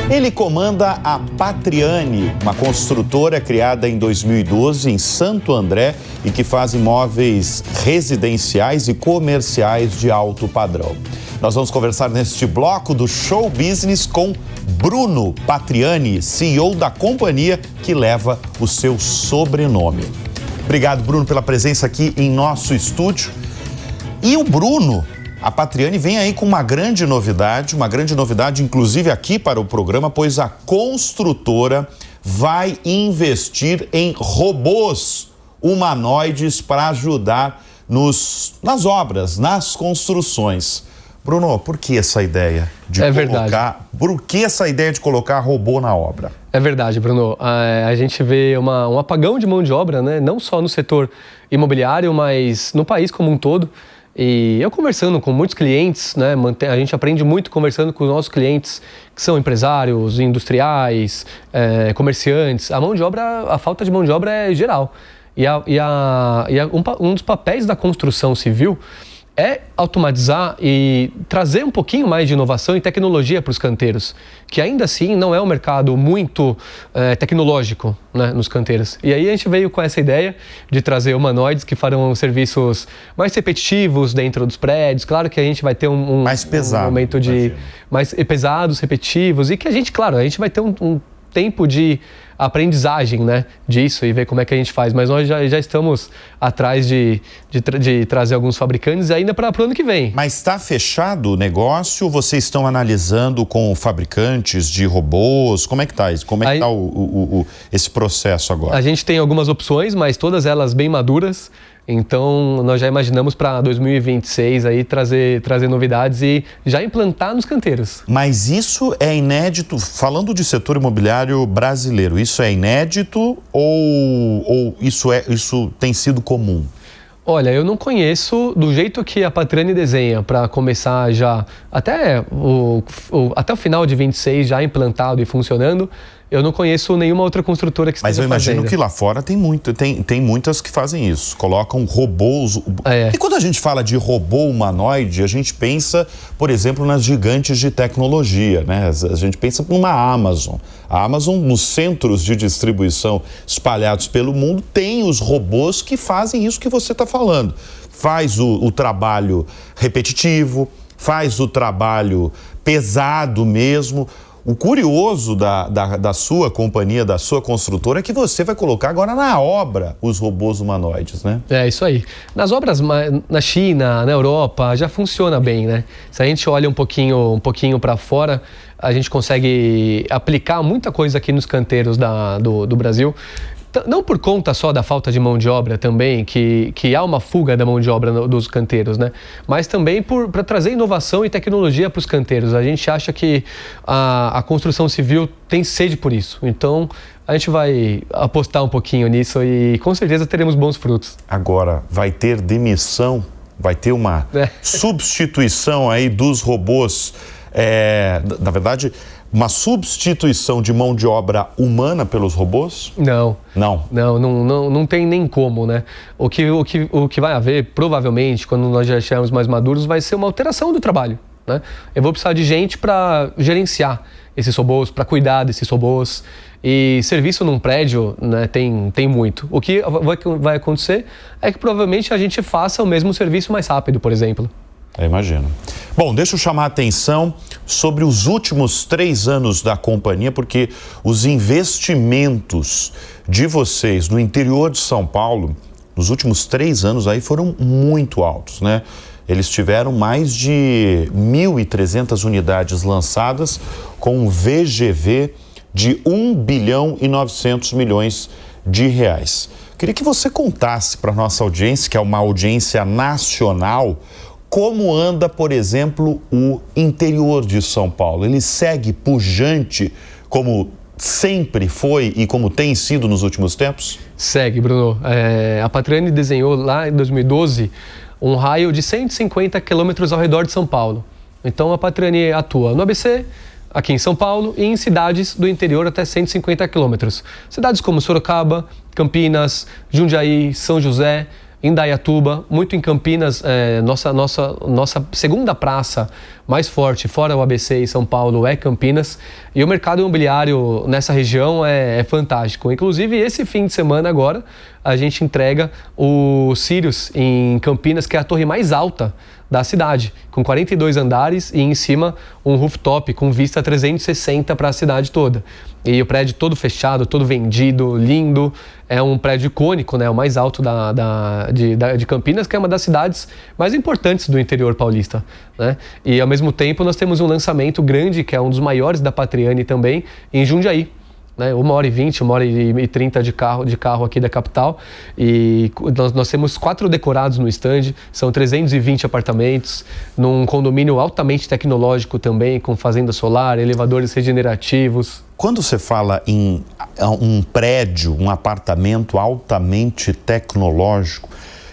Ele comanda a Patriani, uma construtora criada em 2012 em Santo André e que faz imóveis residenciais e comerciais de alto padrão. Nós vamos conversar neste bloco do Show Business com Bruno Patriani, CEO da companhia que leva o seu sobrenome. Obrigado, Bruno, pela presença aqui em nosso estúdio. E o Bruno, a Patriani, vem aí com uma grande novidade inclusive aqui para o programa, pois a construtora vai investir em robôs humanoides para ajudar nas obras, nas construções. Bruno, por que essa ideia de por que essa ideia de colocar robô na obra? É verdade, Bruno. A gente vê um apagão de mão de obra, né? Não só no setor imobiliário, mas no país como um todo. E eu conversando com muitos clientes, né? A gente aprende muito conversando com os nossos clientes, que são empresários, industriais, comerciantes. A falta de mão de obra é geral. Um dos papéis da construção civil é automatizar e trazer um pouquinho mais de inovação e tecnologia para os canteiros, que ainda assim não é um mercado muito tecnológico, né, nos canteiros. E aí a gente veio com essa ideia de trazer humanoides que farão serviços mais repetitivos dentro dos prédios. Claro que a gente vai ter um momento de mais pesados, repetitivos, e que a gente vai ter um tempo de aprendizagem, né, disso e ver como é que a gente faz. Mas nós já estamos atrás de trazer alguns fabricantes ainda para o ano que vem. Mas está fechado o negócio ou vocês estão analisando com fabricantes de robôs? Como é que está isso? Como é que está esse processo agora? A gente tem algumas opções, mas todas elas bem maduras. Então, nós já imaginamos para 2026 aí trazer novidades e já implantar nos canteiros. Mas isso é inédito, falando de setor imobiliário brasileiro, isso é inédito ou isso tem sido comum? Olha, eu não conheço do jeito que a Patriani desenha para começar já até o final de 26 já implantado e funcionando. Eu não conheço nenhuma outra construtora que esteja fazendo. Mas eu imagino que lá fora tem muitas que fazem isso, colocam robôs. E quando a gente fala de robô humanoide, a gente pensa, por exemplo, nas gigantes de tecnologia, né? A gente pensa numa Amazon. A Amazon, nos centros de distribuição espalhados pelo mundo, tem os robôs que fazem isso que você está falando. Faz o trabalho repetitivo, faz o trabalho pesado mesmo. O curioso da sua companhia, da sua construtora, é que você vai colocar agora na obra os robôs humanoides, né? É isso aí. Nas obras na China, na Europa, já funciona bem, né? Se a gente olha um pouquinho para fora, a gente consegue aplicar muita coisa aqui nos canteiros do Brasil. Não por conta só da falta de mão de obra também, que há uma fuga da mão de obra dos canteiros, né? Mas também para trazer inovação e tecnologia para os canteiros. A gente acha que a construção civil tem sede por isso. Então, a gente vai apostar um pouquinho nisso e com certeza teremos bons frutos. Agora, vai ter demissão? Vai ter uma substituição aí dos robôs? Na verdade, uma substituição de mão de obra humana pelos robôs? Não tem nem como, né? O que vai haver, provavelmente, quando nós já estivermos mais maduros, vai ser uma alteração do trabalho, né? Eu vou precisar de gente para gerenciar esses robôs, para cuidar desses robôs. E serviço num prédio, né, tem muito. O que vai acontecer é que provavelmente a gente faça o mesmo serviço mais rápido, por exemplo. Eu imagino. Bom, deixa eu chamar a atenção sobre os últimos 3 anos da companhia, porque os investimentos de vocês no interior de São Paulo, nos últimos 3 anos aí foram muito altos, né? Eles tiveram mais de 1.300 unidades lançadas com um VGV de 1 bilhão e 900 milhões de reais. Queria que você contasse para a nossa audiência, que é uma audiência nacional, como anda, por exemplo, o interior de São Paulo. Ele segue pujante como sempre foi e como tem sido nos últimos tempos? Segue, Bruno. A Patriani desenhou lá em 2012 um raio de 150 quilômetros ao redor de São Paulo. Então a Patriani atua no ABC, aqui em São Paulo e em cidades do interior até 150 quilômetros. Cidades como Sorocaba, Campinas, Jundiaí, São José, Indaiatuba, muito em Campinas, nossa segunda praça mais forte, fora o ABC e São Paulo, é Campinas. E o mercado imobiliário nessa região é fantástico. Inclusive, esse fim de semana agora, a gente entrega o Sirius em Campinas, que é a torre mais alta da cidade, com 42 andares e em cima um rooftop com vista 360 para a cidade toda. E o prédio todo fechado, todo vendido, lindo. É um prédio icônico, né? O mais alto de Campinas, que é uma das cidades mais importantes do interior paulista, né? E ao mesmo tempo nós temos um lançamento grande, que é um dos maiores da Patriani também, em Jundiaí. 1h20, 1h30 de carro aqui da capital. E nós temos 4 decorados no stand, são 320 apartamentos, num condomínio altamente tecnológico também, com fazenda solar, elevadores regenerativos. Quando você fala em um prédio, um apartamento altamente tecnológico,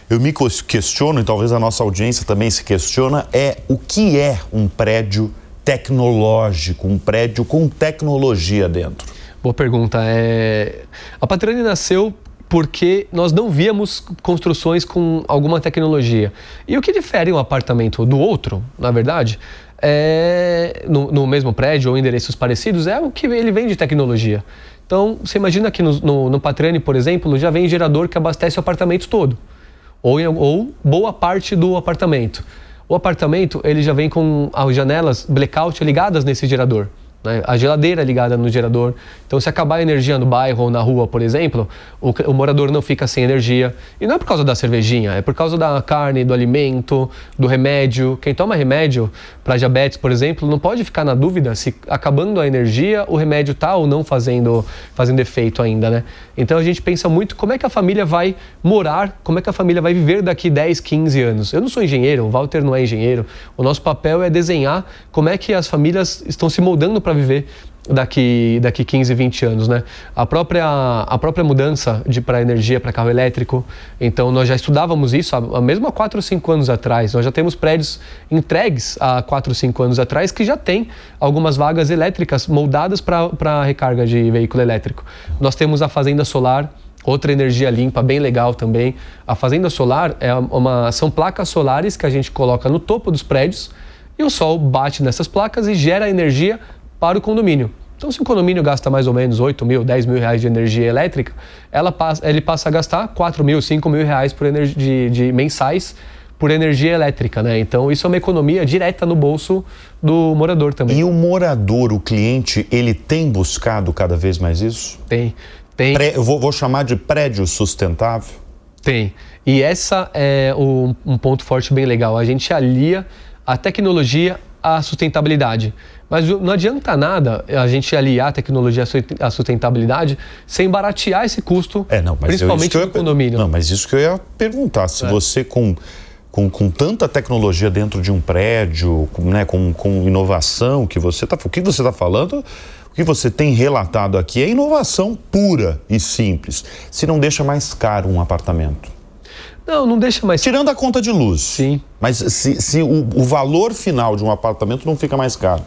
eu me questiono, e talvez a nossa audiência também se questiona, o que é um prédio tecnológico, um prédio com tecnologia dentro? Boa pergunta. A Patriani nasceu porque nós não víamos construções com alguma tecnologia. E o que difere um apartamento do outro, na verdade, no mesmo prédio ou endereços parecidos, é o que ele vem de tecnologia. Então, você imagina que no Patriani, por exemplo, já vem gerador que abastece o apartamento todo, ou boa parte do apartamento. O apartamento, ele já vem com as janelas blackout ligadas nesse gerador. A geladeira ligada no gerador. Então, se acabar a energia no bairro ou na rua, por exemplo, o morador não fica sem energia. E não é por causa da cervejinha, é por causa da carne, do alimento, do remédio. Quem toma remédio para diabetes, por exemplo, não pode ficar na dúvida se, acabando a energia, o remédio está ou não fazendo efeito ainda, né? Então, a gente pensa muito como é que a família vai morar, como é que a família vai viver daqui 10, 15 anos. Eu não sou engenheiro, o Walter não é engenheiro. O nosso papel é desenhar como é que as famílias estão se moldando para viver daqui 15, 20 anos, né? A própria mudança para energia, para carro elétrico. Então, nós já estudávamos isso mesmo há 4 ou 5 anos atrás. Nós já temos prédios entregues há 4 ou 5 anos atrás que já tem algumas vagas elétricas moldadas para recarga de veículo elétrico. Nós temos a fazenda solar, outra energia limpa, bem legal também. A fazenda solar são placas solares que a gente coloca no topo dos prédios e o sol bate nessas placas e gera energia para o condomínio. Então, se o condomínio gasta mais ou menos 8 mil, 10 mil reais de energia elétrica, ele passa a gastar 4 mil, 5 mil reais de mensais por energia elétrica, né? Então, isso é uma economia direta no bolso do morador também. E o morador, o cliente, ele tem buscado cada vez mais isso? Tem. Eu vou chamar de prédio sustentável? Tem. E essa é um ponto forte bem legal. A gente alia a tecnologia à sustentabilidade. Mas não adianta nada a gente aliar a tecnologia à sustentabilidade sem baratear esse custo, principalmente no condomínio. Não, mas isso que eu ia perguntar. Se você com tanta tecnologia dentro de um prédio, né, com inovação, o que você está falando, o que você tem relatado aqui é inovação pura e simples. Se não deixa mais caro um apartamento. Não deixa mais... Tirando a conta de luz. Sim. Mas se o valor final de um apartamento não fica mais caro.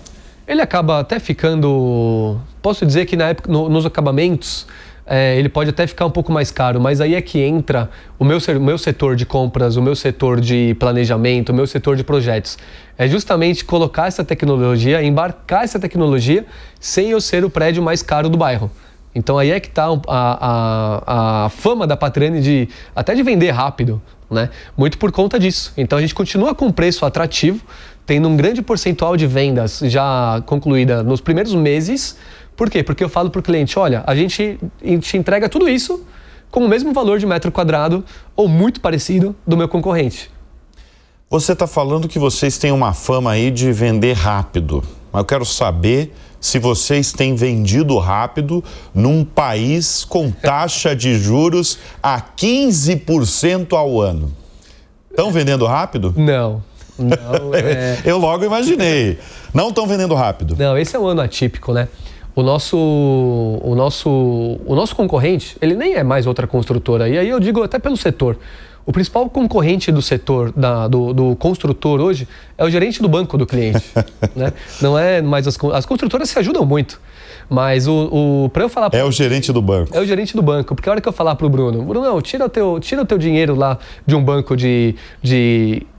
Ele acaba até ficando... Posso dizer que na época, nos acabamentos, ele pode até ficar um pouco mais caro, mas aí é que entra o meu setor de compras, o meu setor de planejamento, o meu setor de projetos. É justamente colocar essa tecnologia, embarcar essa tecnologia, sem eu ser o prédio mais caro do bairro. Então aí é que está a fama da Patriani até de vender rápido, né? Muito por conta disso. Então a gente continua com preço atrativo, tendo um grande percentual de vendas já concluída nos primeiros meses. Por quê? Porque eu falo para o cliente, olha, a gente te entrega tudo isso com o mesmo valor de metro quadrado ou muito parecido do meu concorrente. Você está falando que vocês têm uma fama aí de vender rápido, mas eu quero saber se vocês têm vendido rápido num país com taxa de juros a 15% ao ano. Estão vendendo rápido? Não. Eu logo imaginei. Não estão vendendo rápido. Não, esse é um ano atípico, né? O nosso concorrente, ele nem é mais outra construtora. E aí eu digo até pelo setor. O principal concorrente do setor, do construtor hoje, é o gerente do banco do cliente. Né? Não é mais as construtoras se ajudam muito. Mas para eu falar... É o gerente do banco. É o gerente do banco. Porque a hora que eu falar para o Bruno, Bruno, tira o teu dinheiro lá de um banco de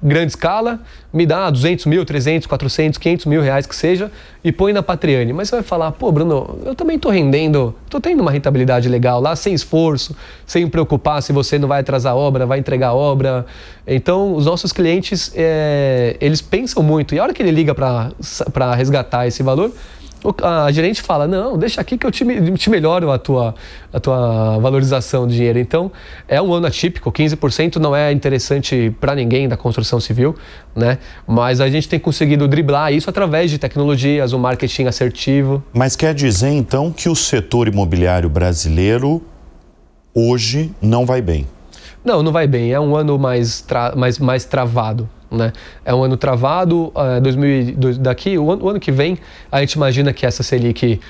grande escala, me dá 200 mil, 300, 400, 500 mil reais que seja, e põe na Patriani. Mas você vai falar, pô, Bruno, eu também estou rendendo, estou tendo uma rentabilidade legal lá, sem esforço, sem me preocupar se você não vai atrasar a obra, vai entregar a obra. Então, os nossos clientes, eles pensam muito. E a hora que ele liga para resgatar esse valor, a gerente fala, não, deixa aqui que eu te melhoro a tua valorização do dinheiro. Então, é um ano atípico, 15% não é interessante para ninguém da construção civil, né? Mas a gente tem conseguido driblar isso através de tecnologias, o marketing assertivo. Mas quer dizer, então, que o setor imobiliário brasileiro hoje não vai bem? Não vai bem. É um ano mais travado. Né? É um ano travado, o ano que vem, a gente imagina que essa Selic,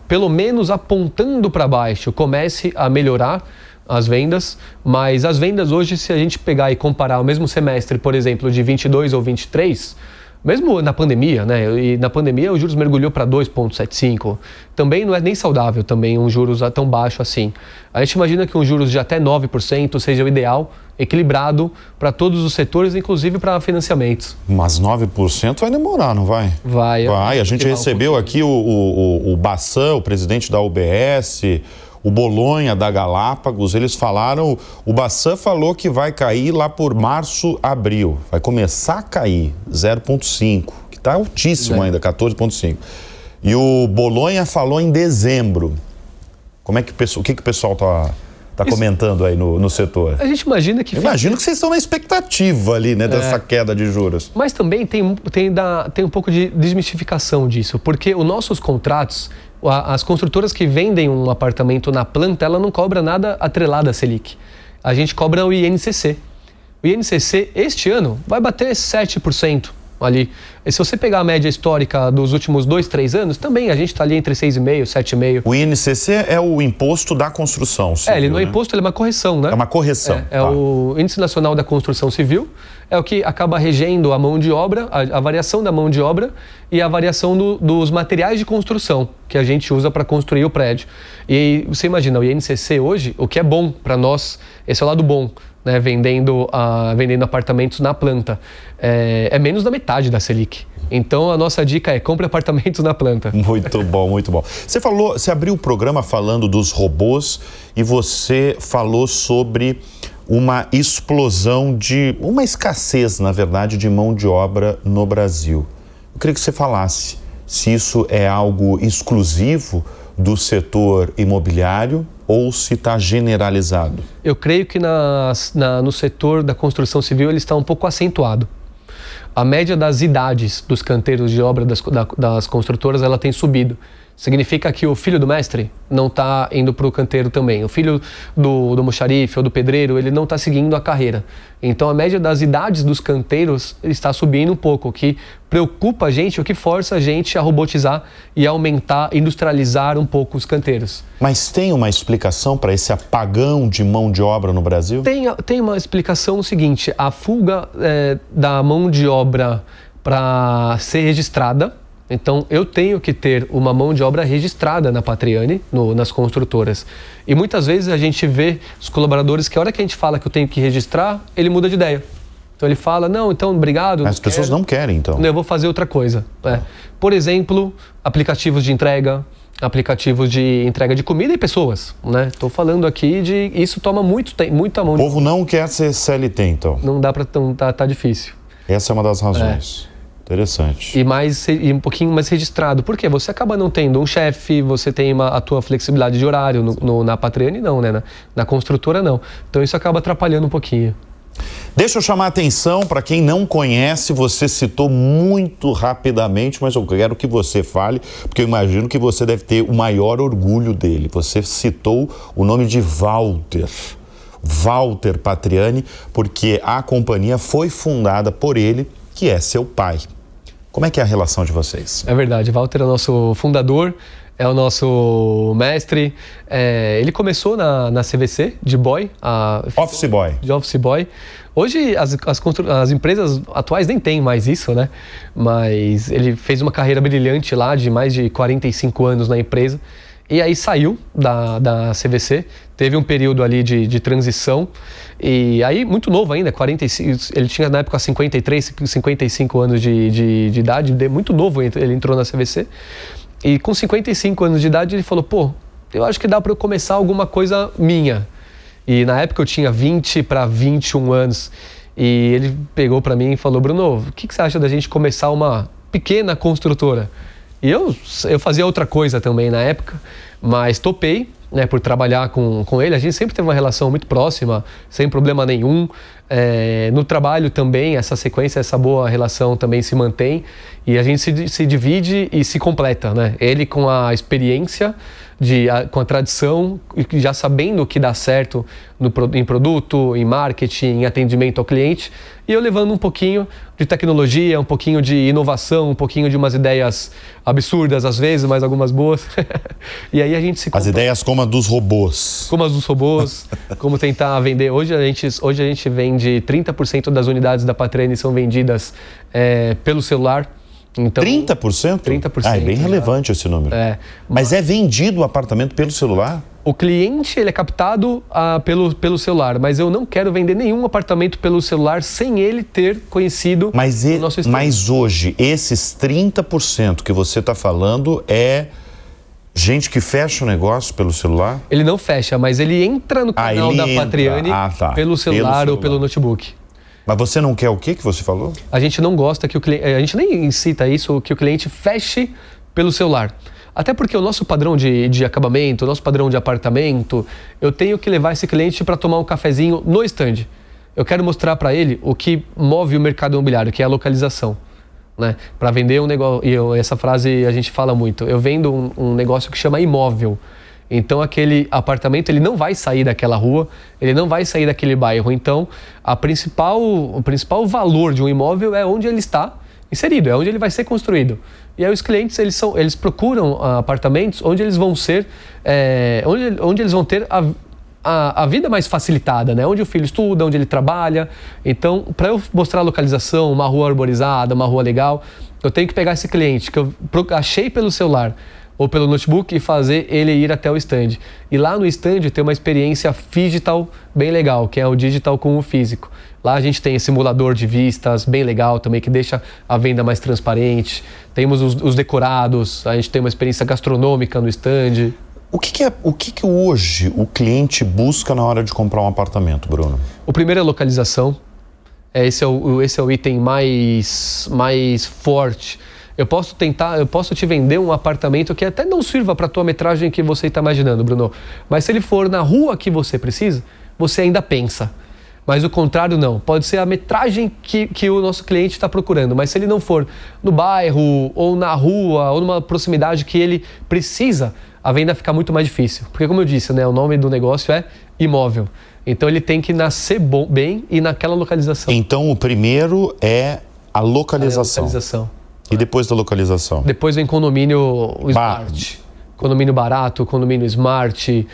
pelo menos apontando para baixo, comece a melhorar as vendas, mas as vendas hoje, se a gente pegar e comparar o mesmo semestre, por exemplo, de 22 ou 23, mesmo na pandemia, né? E na pandemia os juros mergulhou para 2,75. Também não é nem saudável também um juros tão baixo assim. A gente imagina que um juros de até 9% seja o ideal, equilibrado para todos os setores, inclusive para financiamentos. Mas 9% vai demorar, não vai? Vai. A gente recebeu aqui o Bassan, o presidente da UBS, o Bolonha da Galápagos, eles falaram, o Bassan falou que vai cair lá por março, abril. Vai começar a cair, 0,5, que está altíssimo ainda, 14,5. E o Bolonha falou em dezembro. O que o pessoal está comentando aí no setor? A gente imagina que... Imagino que vocês estão na expectativa ali, né, dessa queda de juros. Mas também tem um pouco de desmistificação disso, porque os nossos contratos... As construtoras que vendem um apartamento na planta, ela não cobra nada atrelado à Selic. A gente cobra o INCC. O INCC, este ano, vai bater 7% ali. E se você pegar a média histórica dos últimos 2, 3 anos, também a gente está ali entre 6,5% e 7,5%. O INCC é o imposto da construção civil, ele não é imposto, ele é uma correção, né? É uma correção. O Índice Nacional da Construção Civil, é o que acaba regendo a mão de obra, a variação da mão de obra e a variação dos materiais de construção que a gente usa para construir o prédio. E você imagina, o INCC hoje, o que é bom para nós, esse é o lado bom, né, vendendo apartamentos na planta, é menos da metade da Selic. Então a nossa dica é compre apartamentos na planta. Muito bom, muito bom. Você abriu o programa falando dos robôs e você falou sobre uma explosão uma escassez, na verdade, de mão de obra no Brasil. Eu queria que você falasse se isso é algo exclusivo do setor imobiliário ou se está generalizado. Eu creio que no setor da construção civil ele está um pouco acentuado. A média das idades dos canteiros de obra das construtoras ela tem subido. Significa que o filho do mestre não está indo para o canteiro também. O filho do mocharife ou do pedreiro, ele não está seguindo a carreira. Então, a média das idades dos canteiros está subindo um pouco, o que preocupa a gente, o que força a gente a robotizar e aumentar, industrializar um pouco os canteiros. Mas tem uma explicação para esse apagão de mão de obra no Brasil? Tem uma explicação seguinte, a fuga da mão de obra para ser registrada. Então, eu tenho que ter uma mão de obra registrada na Patriani, nas construtoras. E muitas vezes a gente vê os colaboradores que a hora que a gente fala que eu tenho que registrar, ele muda de ideia. Então, ele fala, não, então, obrigado. Mas as pessoas não querem, então. Eu vou fazer outra coisa. Por exemplo, aplicativos de entrega de comida e pessoas, né? Estou falando aqui de... Isso toma muita mão de obra. O povo não quer ser CLT, então. Não dá para... Tá difícil. Essa é uma das razões. Interessante. E um pouquinho mais registrado. Por quê? Você acaba não tendo um chefe, você tem a tua flexibilidade de horário. Na Patriani não, né? Na construtora não. Então isso acaba atrapalhando um pouquinho. Deixa eu chamar a atenção para quem não conhece, você citou muito rapidamente, mas eu quero que você fale, porque eu imagino que você deve ter o maior orgulho dele. Você citou o nome de Walter Patriani, porque a companhia foi fundada por ele, que é seu pai. Como é que é a relação de vocês? É verdade, Walter é o nosso fundador, é o nosso mestre. Ele começou na CVC, de boy. Office boy. De office boy. Hoje as empresas atuais nem têm mais isso, né? Mas ele fez uma carreira brilhante lá, de mais de 45 anos na empresa. E aí saiu da CVC, teve um período ali de transição. E aí, muito novo ainda, 45, ele tinha na época 53, 55 anos de idade, muito novo ele entrou na CVC. E com 55 anos de idade ele falou, pô, eu acho que dá para eu começar alguma coisa minha. E na época eu tinha 20 para 21 anos. E ele pegou para mim e falou, Bruno, o que você acha da gente começar uma pequena construtora? E eu fazia outra coisa também na época, mas topei, né, por trabalhar com ele. A gente sempre teve uma relação muito próxima, sem problema nenhum. No trabalho também, essa sequência, essa boa relação também se mantém. E a gente se divide e se completa, né? Ele com a experiência, com a tradição, já sabendo o que dá certo em produto, em marketing, em atendimento ao cliente. E eu levando um pouquinho de tecnologia, um pouquinho de inovação, um pouquinho de umas ideias absurdas às vezes, mas algumas boas. E aí a gente se... As ideias como a dos robôs. Como as dos robôs, como tentar vender. Hoje a gente vende 30% das unidades da Patrene são vendidas pelo celular. Então, 30%? 30%. É bem relevante esse número. Mas é vendido o apartamento pelo celular? O cliente ele é captado pelo celular, mas eu não quero vender nenhum apartamento pelo celular sem ele ter conhecido o nosso estado. Mas hoje, esses 30% que você está falando é gente que fecha o negócio pelo celular? Ele não fecha, mas ele entra no canal da Patriani pelo celular ou pelo notebook. Mas você não quer o que você falou? A gente não gosta que o cliente... A gente nem incita isso, que o cliente feche pelo celular. Até porque o nosso padrão de acabamento, o nosso padrão de apartamento, eu tenho que levar esse cliente para tomar um cafezinho no stand. Eu quero mostrar para ele o que move o mercado imobiliário, que é a localização. Né? Para vender um negócio... E essa frase a gente fala muito. Eu vendo um negócio que chama imóvel. Então aquele apartamento ele não vai sair daquela rua, ele não vai sair daquele bairro. Então o principal valor de um imóvel é onde ele está inserido, é onde ele vai ser construído. E aí os clientes eles procuram apartamentos onde eles vão ser, onde eles vão ter a vida mais facilitada, né? Onde o filho estuda, onde ele trabalha. Então, para eu mostrar a localização, uma rua arborizada, uma rua legal, eu tenho que pegar esse cliente que eu achei pelo celular ou pelo notebook e fazer ele ir até o stand. E lá no stand tem uma experiência digital bem legal, que é o digital com o físico. Lá a gente tem esse simulador de vistas bem legal também, que deixa a venda mais transparente. Temos os decorados, a gente tem uma experiência gastronômica no stand. O que hoje o cliente busca na hora de comprar um apartamento, Bruno? O primeiro é a localização. Esse é o item mais forte. Eu posso te vender um apartamento que até não sirva para a tua metragem que você está imaginando, Bruno. Mas se ele for na rua que você precisa, você ainda pensa. Mas o contrário não. Pode ser a metragem que o nosso cliente está procurando. Mas se ele não for no bairro, ou na rua, ou numa proximidade que ele precisa, a venda fica muito mais difícil. Porque como eu disse, né, o nome do negócio é imóvel. Então ele tem que nascer bem e naquela localização. Então o primeiro é a localização. E depois da localização? Depois vem condomínio smart. Condomínio barato, condomínio smart,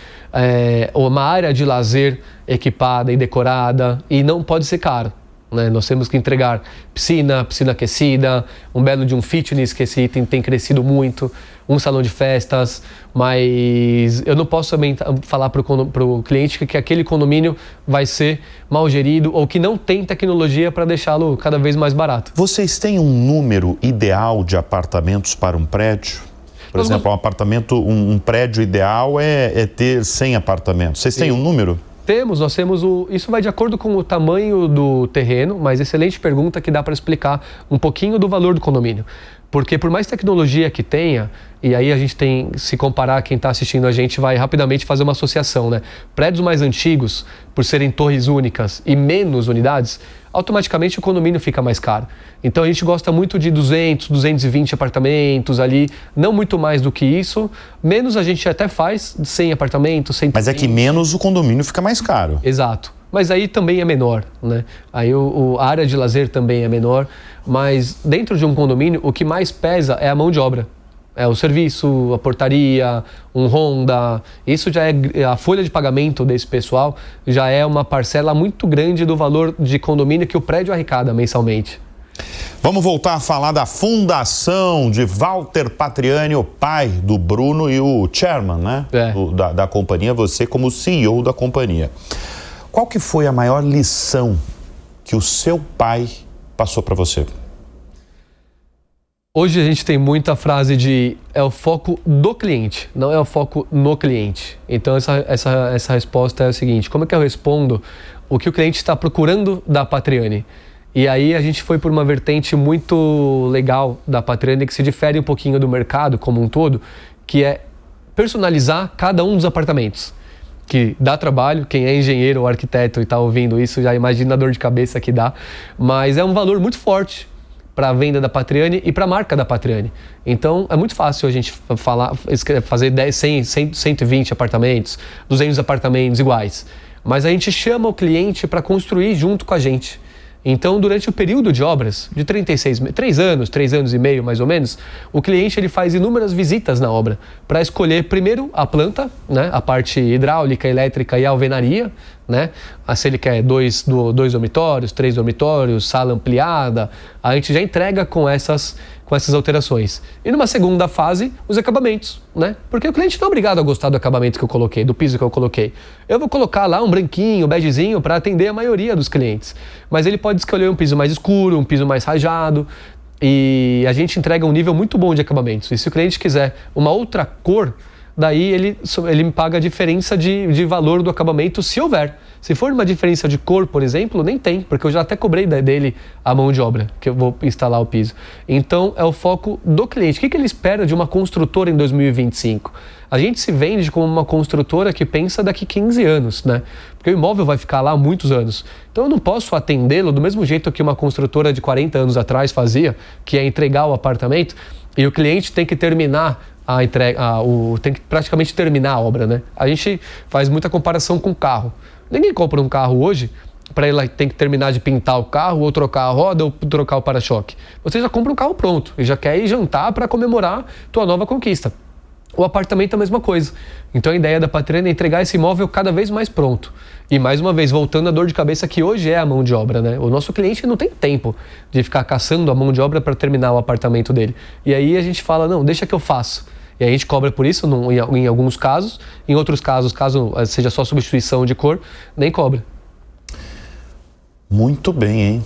uma área de lazer equipada e decorada. E não pode ser caro. Né? Nós temos que entregar piscina aquecida, um belo de um fitness, que esse item tem crescido muito, um salão de festas, mas eu não posso também falar para o cliente que aquele condomínio vai ser mal gerido ou que não tem tecnologia para deixá-lo cada vez mais barato. Vocês têm um número ideal de apartamentos para um prédio? Por exemplo, um prédio ideal é ter 100 apartamentos. Vocês têm um número? Nós temos isso vai de acordo com o tamanho do terreno, mas excelente pergunta que dá para explicar um pouquinho do valor do condomínio. Porque por mais tecnologia que tenha, e aí a gente tem, se comparar, quem está assistindo a gente vai rapidamente fazer uma associação, né? Prédios mais antigos, por serem torres únicas e menos unidades, automaticamente o condomínio fica mais caro. Então a gente gosta muito de 200, 220 apartamentos ali, não muito mais do que isso. Menos a gente até faz 100 apartamentos, 120. Mas é que menos o condomínio fica mais caro. Exato. mas aí também é menor, né? Aí a área de lazer também é menor, mas dentro de um condomínio o que mais pesa é a mão de obra. É o serviço, a portaria, um Honda, isso já é a folha de pagamento desse pessoal, já é uma parcela muito grande do valor de condomínio que o prédio arrecada mensalmente. Vamos voltar a falar da fundação de Walter Patriani, o pai do Bruno e o chairman, né? Da companhia, você como CEO da companhia. Qual que foi a maior lição que o seu pai passou para você? Hoje a gente tem muita frase de é o foco do cliente, não é o foco no cliente. Então essa resposta é a seguinte: como é que eu respondo o que o cliente está procurando da Patriani? E aí a gente foi por uma vertente muito legal da Patriani, que se difere um pouquinho do mercado como um todo, que é personalizar cada um dos apartamentos. Que dá trabalho, quem é engenheiro ou arquiteto e está ouvindo isso já imagina a dor de cabeça que dá, mas é um valor muito forte para a venda da Patriani e para a marca da Patriani. Então é muito fácil a gente fazer 10, 100, 120 apartamentos, 200 apartamentos iguais, mas a gente chama o cliente para construir junto com a gente. Então, durante o período de obras, de 3 anos e meio mais ou menos, o cliente ele faz inúmeras visitas na obra para escolher primeiro a planta, né, a parte hidráulica, elétrica e alvenaria, né, se ele quer 2 dormitórios, 3 dormitórios, sala ampliada, a gente já entrega com essas alterações. E numa segunda fase, os acabamentos, né? Porque o cliente não é obrigado a gostar do acabamento que eu coloquei, do piso que eu coloquei. Eu vou colocar lá um branquinho, begezinho para atender a maioria dos clientes. Mas ele pode escolher um piso mais escuro, um piso mais rajado. E a gente entrega um nível muito bom de acabamentos. E se o cliente quiser uma outra cor, daí ele me paga a diferença de valor do acabamento, se houver. Se for uma diferença de cor, por exemplo, nem tem, porque eu já até cobrei dele a mão de obra, que eu vou instalar o piso. Então, é o foco do cliente. O que ele espera de uma construtora em 2025? A gente se vende como uma construtora que pensa daqui 15 anos, né? Porque o imóvel vai ficar lá há muitos anos. Então, eu não posso atendê-lo do mesmo jeito que uma construtora de 40 anos atrás fazia, que é entregar o apartamento, e o cliente tem que terminar a entrega, tem que praticamente terminar a obra, né? A gente faz muita comparação com carro. Ninguém compra um carro hoje para ele ter que terminar de pintar o carro, ou trocar a roda, ou trocar o para-choque. Você já compra um carro pronto e já quer ir jantar para comemorar tua nova conquista. O apartamento é a mesma coisa. Então a ideia da Patriani é entregar esse imóvel cada vez mais pronto. E mais uma vez, voltando à dor de cabeça que hoje é a mão de obra, né? O nosso cliente não tem tempo de ficar caçando a mão de obra para terminar o apartamento dele. E aí a gente fala, não, deixa que eu faço. E aí a gente cobra por isso em alguns casos. Em outros casos, caso seja só substituição de cor, nem cobra. Muito bem, hein?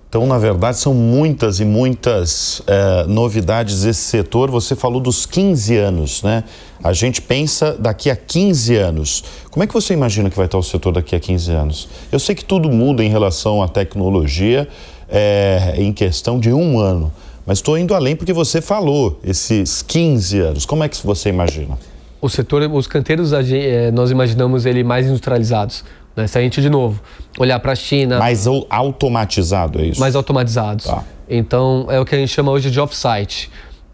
Então, na verdade, são muitas e muitas novidades desse setor. Você falou dos 15 anos, né? A gente pensa daqui a 15 anos. Como é que você imagina que vai estar o setor daqui a 15 anos? Eu sei que tudo muda em relação à tecnologia em questão de um ano. Mas estou indo além porque você falou esses 15 anos. Como é que você imagina? O setor, os canteiros, nós imaginamos ele mais industrializados. Né? Se a gente, de novo, olhar para a China... Mais automatizado, é isso? Mais automatizados. Tá. Então, é o que a gente chama hoje de off-site.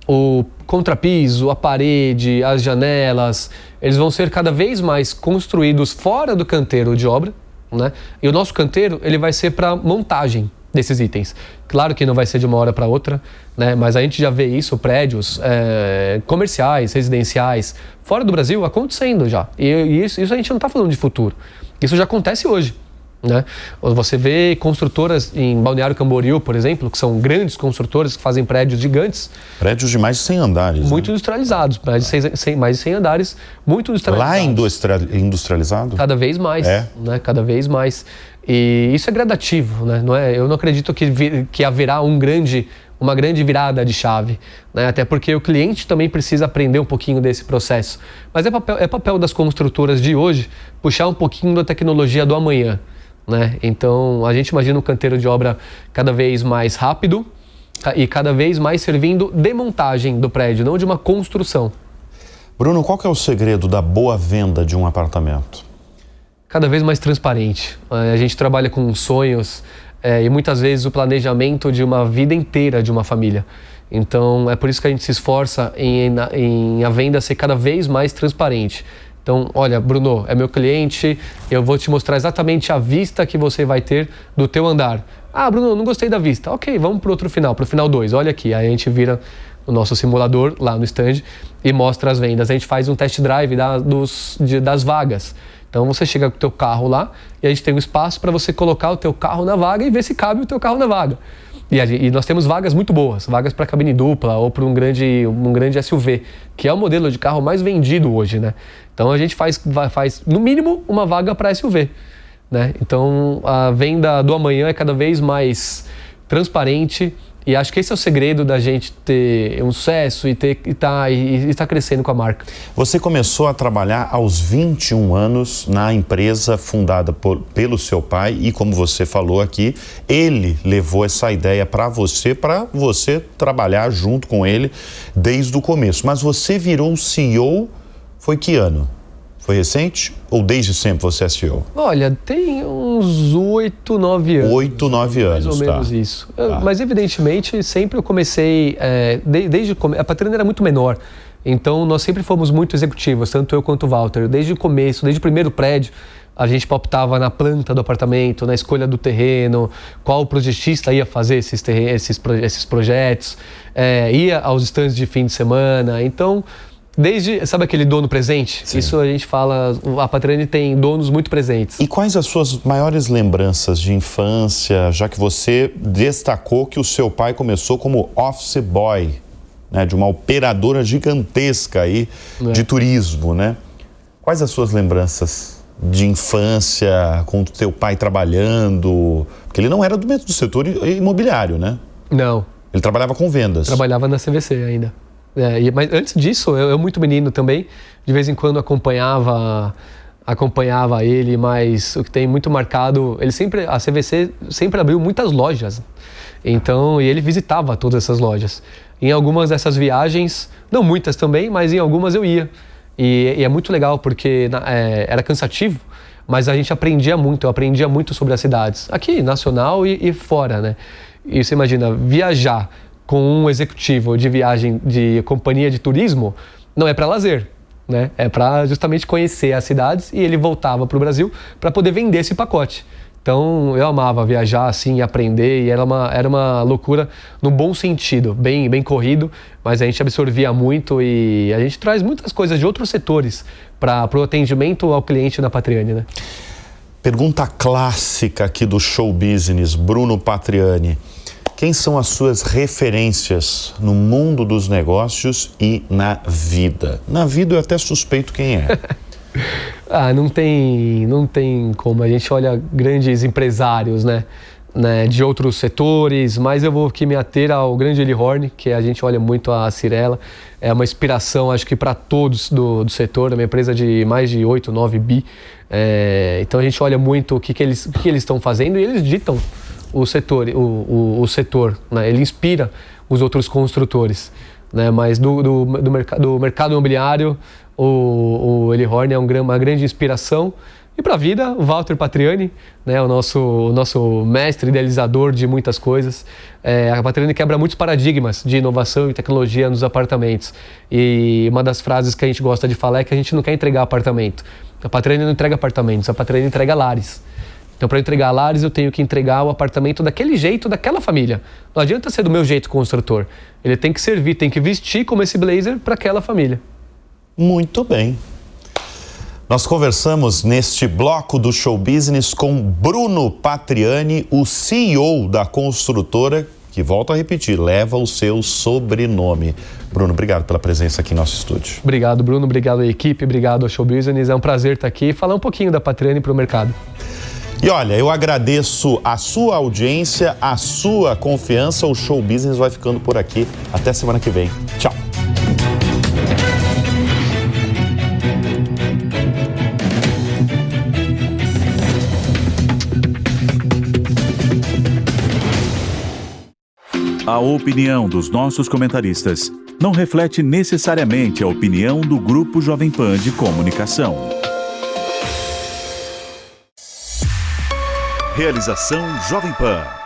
O contrapiso, a parede, as janelas, eles vão ser cada vez mais construídos fora do canteiro de obra, né? E o nosso canteiro, ele vai ser para montagem desses itens. Claro que não vai ser de uma hora para outra, né? Mas a gente já vê isso, prédios comerciais, residenciais, fora do Brasil, acontecendo já. E isso a gente não está falando de futuro. Isso já acontece hoje, né? Você vê construtoras em Balneário Camboriú, por exemplo, que são grandes construtoras que fazem prédios gigantes. Prédios de mais de 100 andares. Muito industrializados, mais de 100 andares, muito industrializados. Lá industrializado? Cada vez mais, né? Cada vez mais. E isso é gradativo, né? Eu não acredito que haverá uma grande virada de chave, né? Até porque o cliente também precisa aprender um pouquinho desse processo. Mas é papel das construtoras de hoje puxar um pouquinho da tecnologia do amanhã, né? Então a gente imagina um canteiro de obra cada vez mais rápido e cada vez mais servindo de montagem do prédio, não de uma construção. Bruno, qual que é o segredo da boa venda de um apartamento? Cada vez mais transparente. A gente trabalha com sonhos e muitas vezes o planejamento de uma vida inteira de uma família. Então é por isso que a gente se esforça em a venda ser cada vez mais transparente. Então, olha, Bruno, é meu cliente, eu vou te mostrar exatamente a vista que você vai ter do teu andar. Ah, Bruno, não gostei da vista. Ok, vamos para o outro final, para o final 2. Olha aqui, aí a gente vira o nosso simulador lá no stand e mostra as vendas. A gente faz um test drive das vagas. Então você chega com o teu carro lá e a gente tem um espaço para você colocar o teu carro na vaga e ver se cabe o teu carro na vaga. E nós temos vagas muito boas, vagas para cabine dupla ou para um grande SUV, que é o modelo de carro mais vendido hoje, né? Então a gente faz no mínimo uma vaga para SUV, né? Então a venda do amanhã é cada vez mais transparente. E acho que esse é o segredo da gente ter um sucesso e tá crescendo com a marca. Você começou a trabalhar aos 21 anos na empresa fundada pelo seu pai e, como você falou aqui, ele levou essa ideia para você trabalhar junto com ele desde o começo. Mas você virou CEO, foi que ano? Foi recente ou desde sempre você é CEO? Olha, tem uns 8, 9 anos. 8, 9 anos, mais ou menos isso. Mas evidentemente sempre eu comecei, a Patrani era muito menor, então nós sempre fomos muito executivos, tanto eu quanto o Walter. Desde o começo, desde o primeiro prédio, a gente palpitava na planta do apartamento, na escolha do terreno, qual projetista ia fazer esses projetos, ia aos stands de fim de semana, então... sabe aquele dono presente? Sim. Isso a gente fala, a Patrani tem donos muito presentes. E quais as suas maiores lembranças de infância, já que você destacou que o seu pai começou como office boy, né, de uma operadora gigantesca aí de turismo, né? Quais as suas lembranças de infância com o teu pai trabalhando? Porque ele não era do mesmo setor imobiliário, né? Não. Ele trabalhava com vendas. Trabalhava na CVC ainda. Mas antes disso, eu muito menino também, de vez em quando acompanhava ele, mas o que tem muito marcado, a CVC sempre abriu muitas lojas, então, e ele visitava todas essas lojas. Em algumas dessas viagens, não muitas também, mas em algumas eu ia. E é muito legal porque era cansativo, mas a gente aprendia muito, eu aprendia muito sobre as cidades, aqui, nacional e fora, né? E você imagina, viajar com um executivo de viagem de companhia de turismo, não é para lazer, né? É para justamente conhecer as cidades e ele voltava para o Brasil para poder vender esse pacote. Então eu amava viajar assim, aprender e era uma loucura no bom sentido, bem corrido, mas a gente absorvia muito e a gente traz muitas coisas de outros setores para o atendimento ao cliente da Patriani, né? Pergunta clássica aqui do show business, Bruno Patriani. Quem são as suas referências no mundo dos negócios e na vida? Na vida eu até suspeito quem é. Não tem como. A gente olha grandes empresários, né, de outros setores, mas eu vou aqui me ater ao grande Eli Horn, que a gente olha muito a Cyrela. É uma inspiração, acho que para todos do setor, é uma empresa de mais de 8, 9 bi. Então a gente olha muito o que eles estão fazendo e eles ditam o setor, né? Ele inspira os outros construtores, né? Mas do mercado imobiliário, o Eli Horn é uma grande inspiração. E para a vida, o Walter Patriani, né? O nosso mestre idealizador de muitas coisas. A Patriani quebra muitos paradigmas de inovação e tecnologia nos apartamentos. E uma das frases que a gente gosta de falar é que a gente não quer entregar apartamento. A Patriani não entrega apartamentos, a Patriani entrega lares. Então, para entregar lares, eu tenho que entregar o apartamento daquele jeito, daquela família. Não adianta ser do meu jeito construtor. Ele tem que servir, tem que vestir como esse blazer para aquela família. Muito bem. Nós conversamos neste bloco do Show Business com Bruno Patriani, o CEO da construtora, que, volto a repetir, leva o seu sobrenome. Bruno, obrigado pela presença aqui em nosso estúdio. Obrigado, Bruno. Obrigado à equipe. Obrigado ao Show Business. É um prazer estar aqui e falar um pouquinho da Patriani para o mercado. E olha, eu agradeço a sua audiência, a sua confiança. O Show Business vai ficando por aqui. Até semana que vem. Tchau. A opinião dos nossos comentaristas não reflete necessariamente a opinião do Grupo Jovem Pan de Comunicação. Realização Jovem Pan.